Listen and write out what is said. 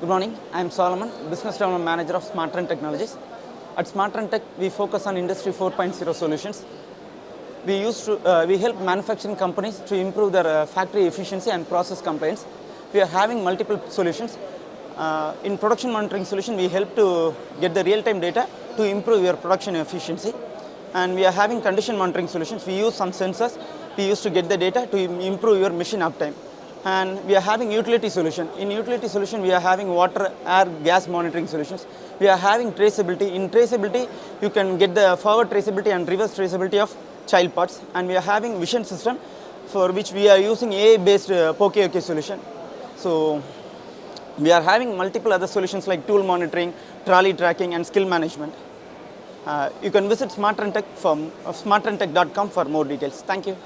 Good morning. I am Solomon, Business Development Manager of SmartRun Technologies. At SmartRun Tech, we focus on Industry 4.0 solutions. We help manufacturing companies to improve their factory efficiency and process compliance. We are having multiple solutions. In production monitoring solution, we help to get the real-time data to improve your production efficiency. And we are having condition monitoring solutions. We use some sensors we use to get the data to improve your machine uptime. And we are having utility solution. In utility solution, we are having water, air, gas monitoring solutions. We are having traceability. In traceability, you can get the forward traceability and reverse traceability of child parts. And we are having vision system for which we are using AI-based POKE solution. So we are having multiple other solutions like tool monitoring, trolley tracking, and skill management. You can visit SmartRunTech from smartruntech.com for more details. Thank you.